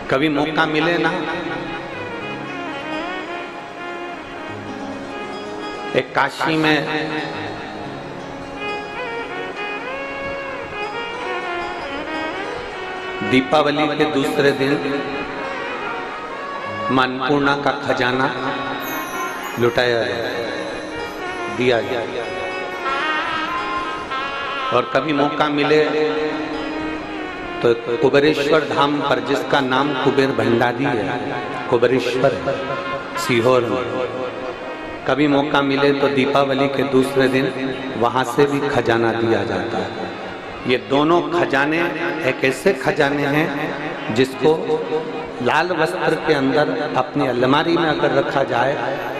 कभी मौका मिले ना, एक काशी में दीपावली के दूसरे दिन मां अन्नपूर्णा का खजाना लुटाया दिया जाए। और कभी मौका मिले तो कुबेरेश्वर धाम पर, जिसका नाम कुबेर भंडारी है, कुबेरेश्वर है सीहोर में, कभी मौका मिले तो दीपावली के दूसरे दिन वहां से भी खजाना दिया जाता है। ये दोनों खजाने एक ऐसे खजाने हैं जिसको लाल वस्त्र के अंदर अपनी अलमारी में अगर रखा जाए,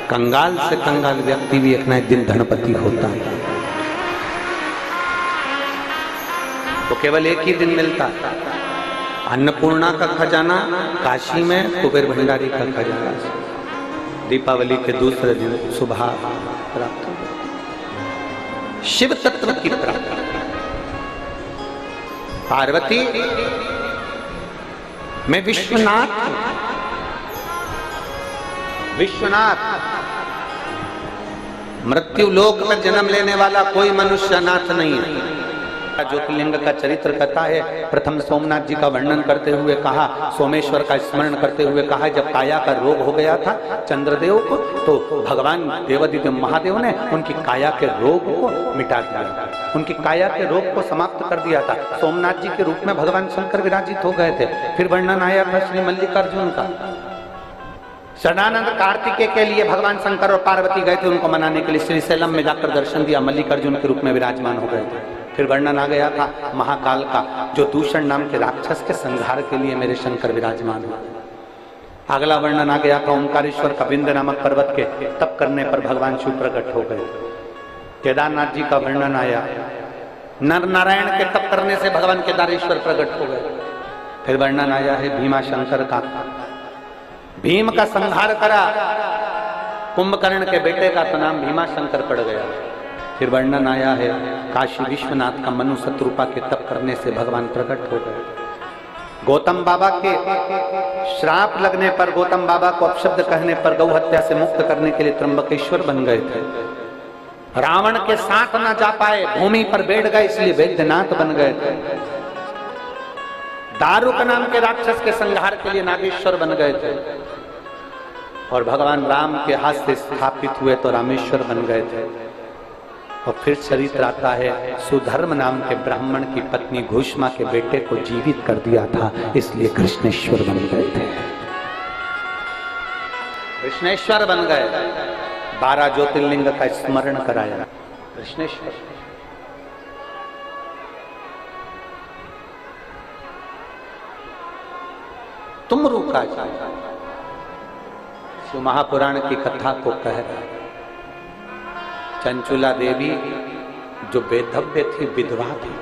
कंगाल से कंगाल व्यक्ति भी एक न एक दिन धनपति होता है। तो केवल एक ही दिन मिलता है। अन्नपूर्णा का खजाना काशी में, कुबेर भंडारी का खजाना दीपावली के दूसरे दिन सुबह प्राप्त हो। शिव तत्व की प्राप्ति। पार्वती मैं विश्वनाथ, विश्वनाथ मृत्यु लोक में जन्म लेने वाला कोई मनुष्य अनाथ नहीं है। ज्योतिर्लिंग का चरित्र कथा है। प्रथम सोमनाथ जी का वर्णन करते हुए कहा, सोमेश्वर का स्मरण करते हुए कहा, जब काया का रोग हो गया था चंद्रदेव को, तो भगवान देवादिदेव महादेव ने उनकी काया के रोग को मिटा दिया, उनकी काया के रोग को समाप्त कर दिया था। सोमनाथ जी के रूप में भगवान शंकर विराजित हो गए थे। फिर वर्णन आया था श्री मल्लिकार्जुन का। षडानंद कार्तिकेय के लिए भगवान शंकर और पार्वती गए थे उनको मनाने के लिए, श्रीशैलम में जाकर दर्शन दिया, मल्लिकार्जुन के रूप में विराजमान हो गए थे। फिर वर्णन आ गया था महाकाल का, जो दूषण नाम के राक्षस के संहार के लिए मेरे शंकर विराजमान हुए। अगला वर्णन आ गया था ओंकारेश्वर का, विंध्य नामक पर्वत के तप करने पर भगवान शिव प्रकट हो गए। केदारनाथ जी का वर्णन आया, नर नारायण के तप करने से भगवान केदारेश्वर प्रकट हो गए। फिर वर्णन आया है भीमा शंकर का, भीम का संहार करा, कुंभकर्ण के बेटे का तो नाम भीमा शंकर पड़ गया। फिर वर्णन आया है काशी विश्वनाथ का, मनु शत्रुपा के तप करने से भगवान प्रकट हो गए। गौतम बाबा के श्राप लगने पर, गौतम बाबा को अपशब्द कहने पर गौ हत्या से मुक्त करने के लिए त्र्यंबकेश्वर बन गए थे। रावण के साथ ना जा पाए, भूमि पर बैठ गए, इसलिए वैद्यनाथ बन गए थे। दारुक नाम के राक्षस के संहार के लिए नागेश्वर बन गए थे। और भगवान राम के हाथ से स्थापित हुए तो रामेश्वर बन गए थे। और फिर चरित्र आता है, सुधर्म नाम के ब्राह्मण की पत्नी घोषमा के बेटे को जीवित कर दिया था, इसलिए कृष्णेश्वर बन गए थे। कृष्णेश्वर बन गए, 12 ज्योतिर्लिंग का स्मरण कराया। कृष्णेश्वर तुम रुका जाए, शिव महापुराण की कथा को कह रहा है। चंचुला देवी जो बेधव्य थी, विधवा थी,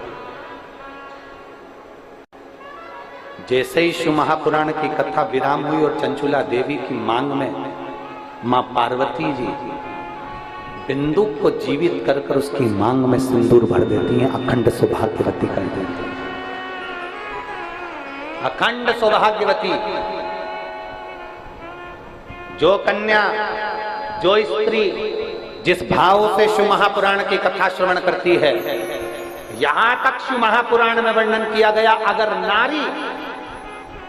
जैसे ही शिव महापुराण की कथा विराम हुई और चंचुला देवी की मांग में मां पार्वती जी बिंदु को जीवित कर कर उसकी मांग में सिंदूर भर देती हैं, अखंड सौभाग्यवती कर देती हैं। अखंड सौभाग्यवती, जो कन्या, जो स्त्री जिस भाव से शिव महापुराण की कथा श्रवण करती है, यहां तक शिव महापुराण में वर्णन किया गया, अगर नारी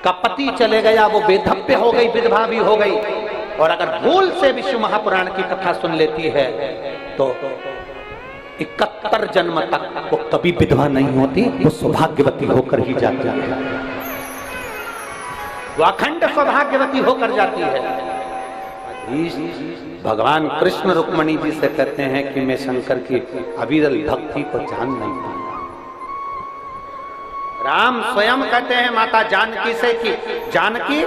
का पति चले गया, वो बेधव्य हो गई, विधवा भी हो गई, और अगर भूल से भी शिव महापुराण की कथा सुन लेती है तो 71 जन्म तक वो कभी विधवा नहीं होती, वो सौभाग्यवती होकर ही जाती है, वो अखंड सौभाग्यवती होकर जाती है। भगवान कृष्ण रुक्मणी जी से कहते हैं कि मैं शंकर की अविरल भक्ति को जान नहीं पाऊंगा। राम स्वयं कहते हैं माता जानकी से कि जानकी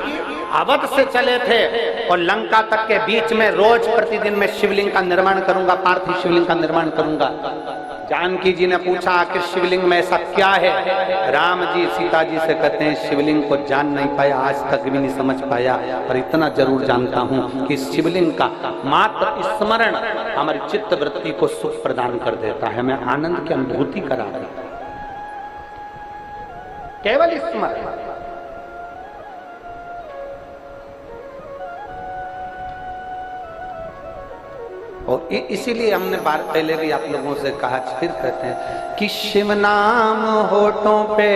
अवध से चले थे और लंका तक के बीच में रोज प्रतिदिन मैं शिवलिंग का निर्माण करूंगा, पार्थिव शिवलिंग का निर्माण करूंगा। जानकी जी ने पूछा आखिर शिवलिंग में ऐसा क्या है? राम जी सीता जी से कहते हैं शिवलिंग को जान नहीं पाया, आज तक भी नहीं समझ पाया, पर इतना जरूर जानता हूं कि शिवलिंग का मात्र स्मरण हमारी चित्त वृत्ति को सुख प्रदान कर देता है, हमें आनंद की अनुभूति करा देता है। केवल स्मरण और इसीलिए हमने बार पहले भी आप लोगों से कहा, फिर कहते हैं कि शिव नाम होठों पे